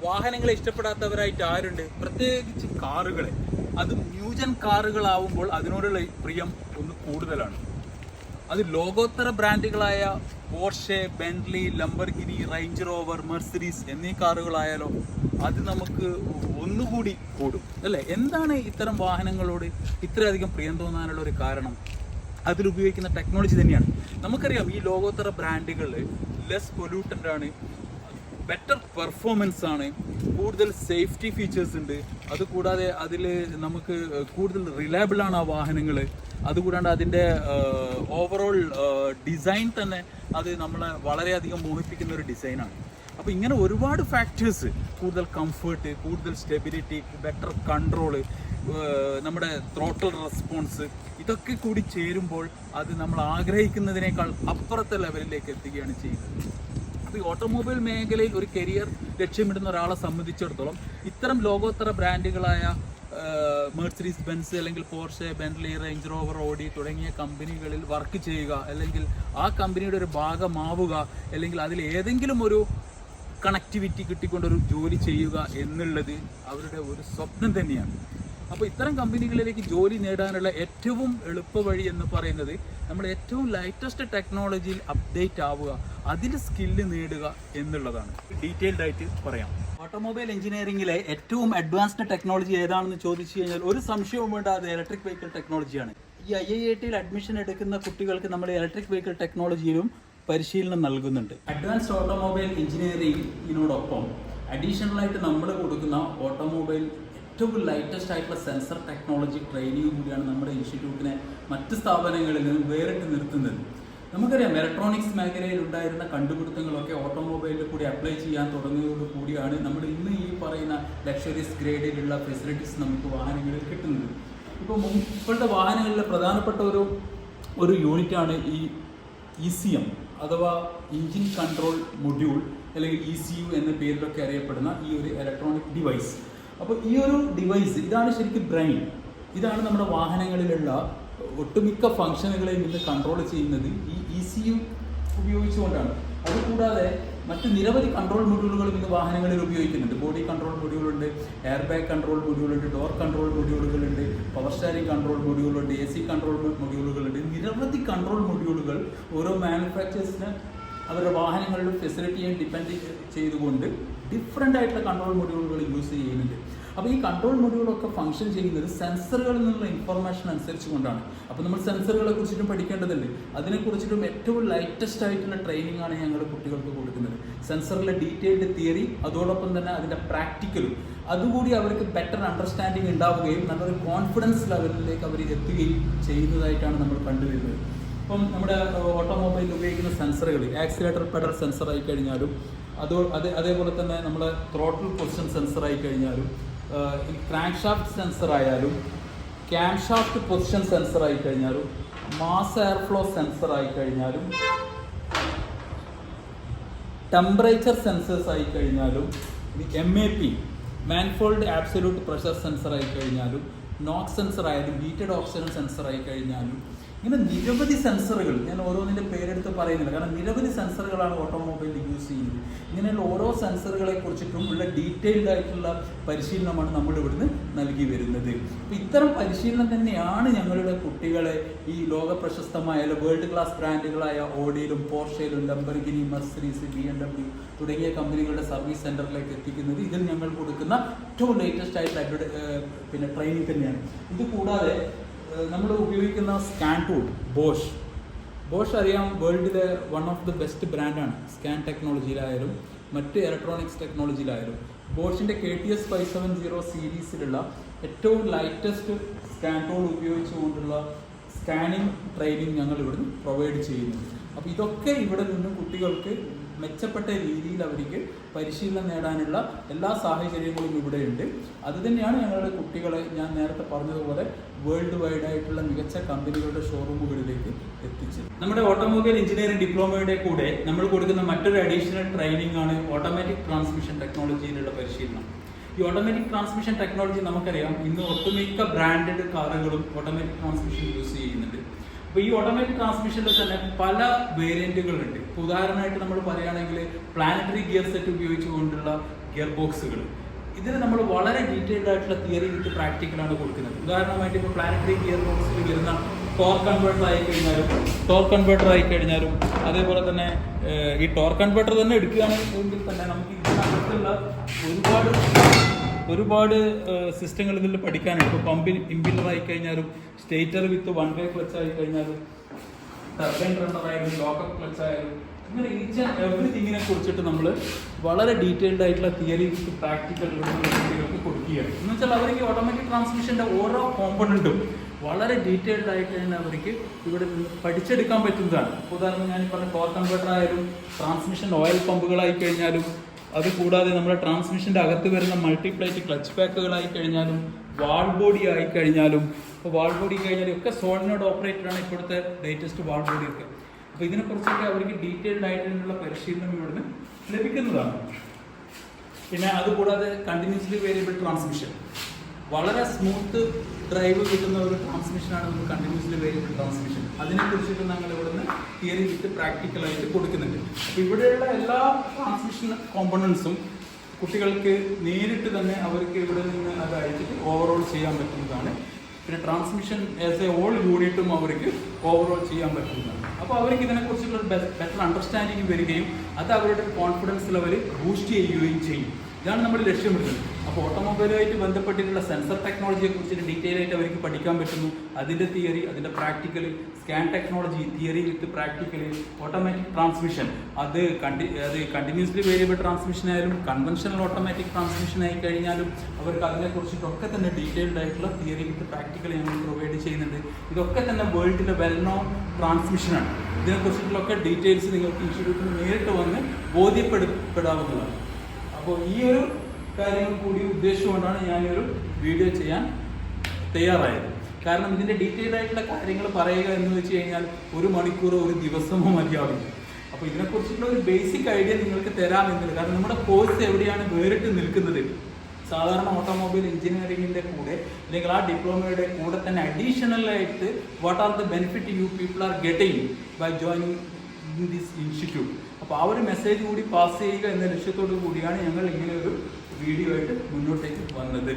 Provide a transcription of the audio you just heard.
വാഹനങ്ങളെ ഇഷ്ടപ്പെടാത്തവരായിട്ട് ആരുണ്ട്? പ്രത്യേകിച്ച് കാറുകളെ. അത് ന്യൂജൻ കാറുകളാവുമ്പോൾ അതിനോടുള്ള പ്രിയം ഒന്ന് കൂടുതലാണ്. അത് ലോകോത്തര ബ്രാൻഡുകളായ Porsche, Bentley, Lamborghini, Range Rover, Mercedes എന്നീ കാറുകളായാലോ അത് നമുക്ക് ഒന്നുകൂടി കൂടും അല്ലേ? എന്താണ് ഇത്തരം വാഹനങ്ങളോട് ഇത്രയധികം പ്രിയം തോന്നാനുള്ള ഒരു കാരണം? അതിലുപയോഗിക്കുന്ന ടെക്നോളജി തന്നെയാണ്. നമുക്കറിയാം ഈ ലോകോത്തര ബ്രാൻഡുകൾ ലെസ് പൊല്യൂട്ടൻ്റ് ആണ്, ബെറ്റർ പെർഫോമൻസ് ആണ്, കൂടുതൽ സേഫ്റ്റി ഫീച്ചേഴ്സ് ഉണ്ട്. അതുകൂടാതെ അതിൽ നമുക്ക് കൂടുതൽ റിലയബിൾ ആണ് ആ വാഹനങ്ങൾ. അതുകൂടാണ്ട് അതിൻ്റെ ഓവറോൾ ഡിസൈൻ തന്നെ അത് നമ്മളെ വളരെയധികം മോഹിപ്പിക്കുന്ന ഒരു ഡിസൈനാണ്. അപ്പോൾ ഇങ്ങനെ ഒരുപാട് ഫാക്ടേഴ്സ്, കൂടുതൽ കംഫേർട്ട്, കൂടുതൽ സ്റ്റെബിലിറ്റി, ബെറ്റർ കൺട്രോള്, നമ്മുടെ ത്രോട്ടൽ റെസ്പോൺസ്, ഇതൊക്കെ കൂടി ചേരുമ്പോൾ അത് നമ്മൾ ആഗ്രഹിക്കുന്നതിനേക്കാൾ അപ്പുറത്തെ ലെവലിലേക്ക് എത്തുകയാണ് ചെയ്യുന്നത്. അപ്പോൾ ഈ ഓട്ടോമൊബൈൽ മേഖലയിൽ ഒരു കരിയർ ലക്ഷ്യമിടുന്ന ഒരാളെ സംബന്ധിച്ചിടത്തോളം ഇത്തരം ലോകോത്തര ബ്രാൻഡുകളായ മെർസിഡീസ് ബെൻസ് അല്ലെങ്കിൽ Porsche, Bentley, Range Rover, Audi തുടങ്ങിയ കമ്പനികളിൽ വർക്ക് ചെയ്യുക, അല്ലെങ്കിൽ ആ കമ്പനിയുടെ ഒരു ഭാഗമാവുക, അല്ലെങ്കിൽ അതിൽ ഏതെങ്കിലും ഒരു കണക്ടിവിറ്റി കിട്ടിക്കൊണ്ടൊരു ജോലി ചെയ്യുക എന്നുള്ളത് അവരുടെ ഒരു സ്വപ്നം തന്നെയാണ്. അപ്പോൾ ഇത്തരം കമ്പനികളിലേക്ക് ജോലി നേടാനുള്ള ഏറ്റവും എളുപ്പ വഴി എന്ന് പറയുന്നത് നമ്മൾ ഏറ്റവും ലൈറ്റസ്റ്റ് ടെക്നോളജിയിൽ അപ്ഡേറ്റ് ആവുക, അതിൽ സ്കില്ല് നേടുക എന്നുള്ളതാണ്. ഡീറ്റെയിൽഡ് ആയിട്ട് പറയാം. ഓട്ടോമൊബൈൽ എഞ്ചിനീയറിംഗിലെ ഏറ്റവും അഡ്വാൻസ്ഡ് ടെക്നോളജി ഏതാണെന്ന് ചോദിച്ചു കഴിഞ്ഞാൽ ഒരു സംശയവും വേണ്ട, അത് ഇലക്ട്രിക് വെഹിക്കിൾ ടെക്നോളജിയാണ്. ഈ IIT അഡ്മിഷൻ എടുക്കുന്ന കുട്ടികൾക്ക് നമ്മൾ ഇലക്ട്രിക് വെഹിക്കിൾ ടെക്നോളജിയിലും പരിശീലനം നൽകുന്നുണ്ട്. അഡ്വാൻസ്ഡ് ഓട്ടോമൊബൈൽ എഞ്ചിനീയറിംഗിനോടൊപ്പം അഡീഷണൽ ആയിട്ട് നമ്മൾ കൊടുക്കുന്ന ഓട്ടോമൊബൈൽ ഏറ്റവും ലൈറ്റസ്റ്റ് ആയിട്ടുള്ള സെൻസർ ടെക്നോളജി ട്രെയിനിങ് കൂടിയാണ് നമ്മുടെ ഇൻസ്റ്റിറ്റ്യൂട്ടിനെ മറ്റ് സ്ഥാപനങ്ങളിൽ നിന്ന് വേറിട്ട് നിർത്തുന്നത്. നമുക്കറിയാം ഇലക്ട്രോണിക്സ് മേഖലയിൽ ഉണ്ടായിരുന്ന കണ്ടുപിടുത്തങ്ങളൊക്കെ ഓട്ടോമൊബൈലിൽ കൂടി അപ്ലൈ ചെയ്യാൻ തുടങ്ങിയതോടു കൂടിയാണ് നമ്മൾ ഇന്ന് ഈ പറയുന്ന ലക്ഷറീസ് ഗ്രേഡിലുള്ള ഫെസിലിറ്റീസ് നമുക്ക് വാഹനങ്ങളിൽ കിട്ടുന്നത്. ഇപ്പോഴത്തെ വാഹനങ്ങളിലെ പ്രധാനപ്പെട്ട ഒരു യൂണിറ്റാണ് ഈ ECM അഥവാ എഞ്ചിൻ കൺട്രോൾ മൊഡ്യൂൾ, അല്ലെങ്കിൽ ECU എന്ന പേരിലൊക്കെ അറിയപ്പെടുന്ന ഈ ഒരു ഇലക്ട്രോണിക് ഡിവൈസ്. അപ്പോൾ ഈ ഒരു ഡിവൈസ്, ഇതാണ് ശരിക്കും ബ്രെയിൻ. ഇതാണ് നമ്മുടെ വാഹനങ്ങളിലുള്ള ഒട്ടുമിക്ക ഫംഗ്ഷനുകളെയും ഇന്ന് കൺട്രോൾ ചെയ്യുന്നത് ഈ ECU ഉപയോഗിച്ചുകൊണ്ടാണ്. അതുകൂടാതെ മറ്റ് നിരവധി കൺട്രോൾ മൊഡ്യൂളുകളും ഇന്ന് വാഹനങ്ങളിൽ ഉപയോഗിക്കുന്നുണ്ട്. ബോഡി കൺട്രോൾ മൊഡ്യൂളുണ്ട്, എയർ ബാഗ് കൺട്രോൾ മൊഡ്യൂളുണ്ട്, ഡോർ കൺട്രോൾ മൊഡ്യൂളുകളുണ്ട്, പവർ സ്റ്റാരിംഗ് കൺട്രോൾ മൊഡ്യൂളുണ്ട്, AC കൺട്രോൾ മൊഡ്യൂളുകളുണ്ട്. നിരവധി കൺട്രോൾ മൊഡ്യൂളുകൾ ഓരോ മാനുഫാക്ചേഴ്സിന് അവരുടെ വാഹനങ്ങളുടെ ഫെസിലിറ്റിയെ ഡിപ്പെൻഡ് ചെയ്തുകൊണ്ട് ഡിഫറെൻ്റ് ആയിട്ടുള്ള കൺട്രോൾ മൊഡ്യൂളുകൾ യൂസ് ചെയ്യുന്നുണ്ട്. അപ്പോൾ ഈ കൺട്രോൾ മൊഡ്യൂളൊക്കെ ഫംഗ്ഷൻ ചെയ്യുന്നത് സെൻസറുകളിൽ നിന്നുള്ള ഇൻഫർമേഷൻ അനുസരിച്ച് കൊണ്ടാണ്. അപ്പോൾ നമ്മൾ സെൻസറുകളെ കുറിച്ചിട്ടും പഠിക്കേണ്ടതുണ്ട്. അതിനെക്കുറിച്ചിട്ടും ഏറ്റവും ലൈറ്റസ്റ്റ് ആയിട്ടുള്ള ട്രെയിനിങ് ആണ് ഞങ്ങൾ കുട്ടികൾക്ക് കൊടുക്കുന്നത്. സെൻസറിലെ ഡീറ്റെയിൽഡ് തിയറി, അതോടൊപ്പം തന്നെ അതിൻ്റെ പ്രാക്ടിക്കലും, അതുകൂടി അവർക്ക് ബെറ്റർ അണ്ടർസ്റ്റാൻഡിങ് ഉണ്ടാവുകയും നല്ലൊരു കോൺഫിഡൻസ് ലെവലിലേക്ക് അവർ എത്തുകയും ചെയ്യുന്നതായിട്ടാണ് നമ്മൾ കണ്ടുവരുന്നത്. ഇപ്പം നമ്മുടെ ഓട്ടോമൊബൈലിൽ ഉപയോഗിക്കുന്ന സെൻസറുകൾ, ആക്സിലേറ്റർ പെഡൽ സെൻസർ ആയി കഴിഞ്ഞാലും അതേപോലെ തന്നെ നമ്മുടെ ത്രോട്ടിൽ പൊസിഷൻ സെൻസർ ആയി കഴിഞ്ഞാലും, ഈ ക്രാങ്ക് ഷാഫ്റ്റ് സെൻസർ ആയാലും, ക്യാം ഷാഫ്റ്റ് പൊസിഷൻ സെൻസർ ആയി കഴിഞ്ഞാലും, മാസ് എയർ ഫ്ലോ സെൻസർ ആയി കഴിഞ്ഞാലും, ടെമ്പറേച്ചർ സെൻസേഴ്സ് ആയി കഴിഞ്ഞാലും, MAP മാൻഫോൾഡ് ആബ്സല്യൂട്ട് പ്രഷർ സെൻസർ ആയി കഴിഞ്ഞാലും, നോക്സ് സെൻസർ ആയാലും, ഹീറ്റഡ് ഓക്സിജൻ സെൻസർ ആയി കഴിഞ്ഞാലും, ഇങ്ങനെ നിരവധി സെൻസറുകൾ, ഞാൻ ഓരോന്നിൻ്റെ പേരെടുത്ത് പറയുന്നില്ല, കാരണം നിരവധി സെൻസറുകളാണ് ഓട്ടോമൊബൈലിൽ യൂസ് ചെയ്യുന്നത്. ഇങ്ങനെയുള്ള ഓരോ സെൻസറുകളെ കുറിച്ചിട്ടും ഉള്ള ഡീറ്റെയിൽഡ് ആയിട്ടുള്ള പരിശീലനമാണ് നമ്മൾ ഇവിടുന്ന് നൽകി വരുന്നത്. അപ്പോൾ ഇത്തരം പരിശീലനം തന്നെയാണ് ഞങ്ങളുടെ കുട്ടികളെ ഈ ലോക പ്രശസ്തമായ വേൾഡ് ക്ലാസ് ബ്രാൻഡുകളായ ഓഡിയിലും പോർഷയിലും ലംബർഗിനി, മെർസിഡീസ്, BMW തുടങ്ങിയ കമ്പനികളുടെ സർവീസ് സെൻറ്ററിലേക്ക് എത്തിക്കുന്നത്. ഇതിൽ ഞങ്ങൾ കൊടുക്കുന്ന ഏറ്റവും ലേറ്റസ്റ്റ് ആയിട്ടുള്ള ട്രെയിനിങ് തന്നെയാണ്. ഇത് കൂടാതെ നമ്മൾ ഉപയോഗിക്കുന്ന സ്കാൻ ടൂൾ, ബോഷ് അറിയാം, വേൾഡിലെ വൺ ഓഫ് ദി ബെസ്റ്റ് ബ്രാൻഡാണ്. സ്കാൻ ടെക്നോളജിയിലായാലും മറ്റ് ഇലക്ട്രോണിക്സ് ടെക്നോളജിയിലായാലും ബോഷിൻ്റെ KTS 570 സീരീസിലുള്ള ഏറ്റവും ലൈറ്റസ്റ്റ് സ്കാൻ ടൂൾ ഉപയോഗിച്ചുകൊണ്ടുള്ള സ്കാനിങ് ട്രെയിനിങ് ഞങ്ങൾ ഇവിടുന്ന് പ്രൊവൈഡ് ചെയ്യുന്നു. അപ്പോൾ ഇതൊക്കെ ഇവിടെ നിന്നും കുട്ടികൾക്ക് മെച്ചപ്പെട്ട രീതിയിൽ അവർക്ക് പരിശീലനം നേടാനുള്ള എല്ലാ സാഹചര്യങ്ങളും ഇവിടെയുണ്ട്. അതുതന്നെയാണ് ഞങ്ങളുടെ കുട്ടികളെ ഞാൻ നേരത്തെ പറഞ്ഞതുപോലെ വേൾഡ് വൈഡ് ആയിട്ടുള്ള മികച്ച കമ്പനികളുടെ ഷോറൂമുകളിലേക്ക് എത്തിച്ചത്. നമ്മുടെ ഓട്ടോമൊബൈൽ എഞ്ചിനീയറിംഗ് ഡിപ്ലോമയുടെ കൂടെ നമ്മൾ കൊടുക്കുന്ന മറ്റൊരു അഡീഷണൽ ട്രെയിനിങ് ആണ് ഓട്ടോമാറ്റിക് ട്രാൻസ്മിഷൻ ടെക്നോളജിയിലുള്ള പരിശീലനം. ഈ ഓട്ടോമാറ്റിക് ട്രാൻസ്മിഷൻ ടെക്നോളജി നമുക്കറിയാം, ഇന്ന് ഒട്ടുമിക്ക ബ്രാൻഡഡ് കാറുകളും ഓട്ടോമാറ്റിക് ട്രാൻസ്മിഷൻ യൂസ് ചെയ്യുന്നുണ്ട്. അപ്പോൾ ഈ ഓട്ടോമാറ്റിക് ട്രാൻസ്മിഷനിൽ തന്നെ പല വേരിയന്റുകളുണ്ട്. ഇപ്പോൾ ഉദാഹരണമായിട്ട് നമ്മൾ പറയുകയാണെങ്കിൽ പ്ലാനറ്ററി ഗിയർ സെറ്റ് ഉപയോഗിച്ചുകൊണ്ടുള്ള ഗിയർ ബോക്സുകൾ. ഇതിന് നമ്മൾ വളരെ ഡീറ്റെയിൽഡ് ആയിട്ടുള്ള തിയറി വിത്ത് പ്രാക്ടിക്കലാണ് കൊടുക്കുന്നത്. ഉദാഹരണമായിട്ട് ഇപ്പോൾ പ്ലാനറ്ററി ഗിയർ ബോക്സിൽ വരുന്ന ടോർക്ക് കൺവേർട്ടർ ആയി കഴിഞ്ഞാലും അതേപോലെ തന്നെ ഈ ടോർക്ക് കൺവേർട്ടർ തന്നെ എടുക്കുകയാണെങ്കിൽ തന്നെ നമുക്ക് ഇതിനകത്തുള്ള ഒരുപാട് സിസ്റ്റങ്ങൾ ഇതിൽ പഠിക്കാനുണ്ട്. ഇപ്പോൾ പമ്പിൽ ഇമ്പില്ലർ ആയി കഴിഞ്ഞാലും stator with one way clutch ആയി കഴിഞ്ഞാലും ടർബൈൻ റണ്ണർ ആയാലും ലോക്കപ്പ് ക്ലച്ച് ആയാലും ഇങ്ങനെ ഈച്ച് ആൻഡ് എവറിതിങ്ങിനെ കുറിച്ചിട്ട് നമ്മൾ വളരെ ഡീറ്റെയിൽഡ് ആയിട്ടുള്ള തിയറി വിത്ത് പ്രാക്ടിക്കൽ കുട്ടികൾക്ക് കൊടുക്കുകയാണ്. എന്ന് വെച്ചാൽ അവർക്ക് ഓട്ടോമാറ്റിക് ട്രാൻസ്മിഷൻ്റെ ഓരോ കോമ്പണൻറ്റും വളരെ ഡീറ്റെയിൽഡ് ആയിട്ട് തന്നെ അവർക്ക് ഇവിടെ നിന്ന് പഠിച്ചെടുക്കാൻ പറ്റുന്നതാണ്. ഉദാഹരണം ഞാൻ പറഞ്ഞ ടോർക്ക് കൺവേർട്ടർ ആയാലും ട്രാൻസ്മിഷൻ ഓയിൽ പമ്പുകളായി കഴിഞ്ഞാലും അത് കൂടാതെ നമ്മുടെ ട്രാൻസ്മിഷൻ്റെ അകത്ത് വരുന്ന മൾട്ടിപ്ലൈറ്റ് ക്ലച്ച് പാക്കുകളായി കഴിഞ്ഞാലും വാൾ ബോഡി ആയി കഴിഞ്ഞാലും ഇപ്പോൾ വാൾ ബോഡി കഴിഞ്ഞാലും ഒക്കെ സോളിനോട് ഓപ്പറേറ്റഡാണ് ഇപ്പോഴത്തെ ലേറ്റസ്റ്റ് വാൾ ബോഡിയൊക്കെ. അപ്പോൾ ഇതിനെക്കുറിച്ചൊക്കെ അവർക്ക് ഡീറ്റെയിൽഡ് ആയിട്ടുള്ള പരിശീലനം ഇവിടുന്ന് ലഭിക്കുന്നതാണ്. പിന്നെ അതുകൂടാതെ കണ്ടിന്യൂസ്ലി വേരിയബിൾ ട്രാൻസ്മിഷൻ, വളരെ സ്മൂത്ത് ഡ്രൈവ് കിട്ടുന്ന ഒരു ട്രാൻസ്മിഷനാണ് നമുക്ക് കണ്ടിന്യൂസ്ലി വേരിയബിൾ ട്രാൻസ്മിഷൻ. അതിനെക്കുറിച്ചിട്ട് ഞങ്ങൾ ഇവിടുന്ന് തിയറി വിത്ത് പ്രാക്ടിക്കലായിട്ട് കൊടുക്കുന്നുണ്ട്. അപ്പോൾ ഇവിടെയുള്ള എല്ലാ ട്രാൻസ്മിഷൻ കോമ്പണൻസും കുട്ടികൾക്ക് നേരിട്ട് തന്നെ അവർക്ക് ഇവിടെ നിന്ന് അത് അയച്ചിട്ട് ഓവറോൾ ചെയ്യാൻ പറ്റുന്നതാണ്. പിന്നെ ട്രാൻസ്മിഷൻ ആസ് എ ഓൾ യൂണിറ്റും അവർക്ക് ഓവറോൾ ചെയ്യാൻ പറ്റുന്നതാണ്. അപ്പോൾ അവർക്ക് ഇതിനെക്കുറിച്ചുള്ള ബെറ്റർ അണ്ടർസ്റ്റാൻഡിങ് വരികയും അത് അവരുടെ കോൺഫിഡൻസ് ലെവൽ ബൂസ്റ്റ് ചെയ്യുകയും ചെയ്യും. ഇതാണ് നമ്മൾ ലക്ഷ്യമിടുന്നത്. അപ്പോൾ ഓട്ടോമൊബൈലുമായിട്ട് ബന്ധപ്പെട്ടിട്ടുള്ള സെൻസർ ടെക്നോളജിയെ കുറിച്ചിട്ട് ഡീറ്റെയിൽ ആയിട്ട് അവർക്ക് പഠിക്കാൻ പറ്റുന്നു. അതിൻ്റെ തിയറി, അതിൻ്റെ പ്രാക്ടിക്കൽ, സ്കാൻ ടെക്നോളജി, തിയറി വിത്ത് പ്രാക്ടിക്കൽ, ഓട്ടോമാറ്റിക് ട്രാൻസ്മിഷൻ, അത് കണ്ടിന്യൂസ്ലി വേരിയബിൾ ട്രാൻസ്മിഷൻ ആയാലും കൺവെൻഷണൽ ഓട്ടോമാറ്റിക് ട്രാൻസ്മിഷൻ ആയി കഴിഞ്ഞാലും അവർക്ക് അതിനെക്കുറിച്ചിട്ടൊക്കെ തന്നെ ഡീറ്റെയിൽഡ് ആയിട്ടുള്ള തിയറി വിത്ത് പ്രാക്ടിക്കൽ ഞങ്ങൾ പ്രൊവൈഡ് ചെയ്യുന്നുണ്ട്. ഇതൊക്കെ തന്നെ വേൾഡിലെ വെൽ നോൺ ട്രാൻസ്മിഷനാണ്. ഇതിനെക്കുറിച്ചിട്ടുള്ളൊക്കെ ഡീറ്റെയിൽസ് നിങ്ങൾക്ക് ഇൻസ്റ്റിറ്റ്യൂട്ടിൽ നേരിട്ട് വന്ന് ബോധ്യപ്പെടാവുന്നതാണ്. അപ്പോൾ ഈ ഒരു കാര്യങ്ങൾ കൂടി ഉദ്ദേശിച്ചുകൊണ്ടാണ് ഞാനൊരു വീഡിയോ ചെയ്യാൻ തയ്യാറായത്. കാരണം ഇതിൻ്റെ ഡീറ്റെയിൽഡ് ആയിട്ടുള്ള കാര്യങ്ങൾ പറയുക എന്ന് വെച്ച് കഴിഞ്ഞാൽ 1 മണിക്കൂറോ 1 ദിവസമോ മതിയാവില്ല. അപ്പോൾ ഇതിനെക്കുറിച്ചുള്ള ഒരു ബേസിക് ഐഡിയ നിങ്ങൾക്ക് തരാമെന്നുള്ളത്. കാരണം നമ്മുടെ കോഴ്സ് എവിടെയാണ് വേറിട്ട് നിൽക്കുന്നത്, സാധാരണ ഓട്ടോമൊബൈൽ എഞ്ചിനീയറിംഗിൻ്റെ കൂടെ അല്ലെങ്കിൽ ആ ഡിപ്ലോമയുടെ കൂടെ തന്നെ അഡീഷണൽ ആയിട്ട് what are the benefit you people are getting by joining in this institute. അപ്പോൾ ആ ഒരു മെസ്സേജ് കൂടി പാസ് ചെയ്യുക എന്ന ലക്ഷ്യത്തോടു കൂടിയാണ് ഞങ്ങൾ ഇങ്ങനെ ഒരു വീഡിയോ ആയിട്ട് മുന്നോട്ടേക്ക് വന്നത്.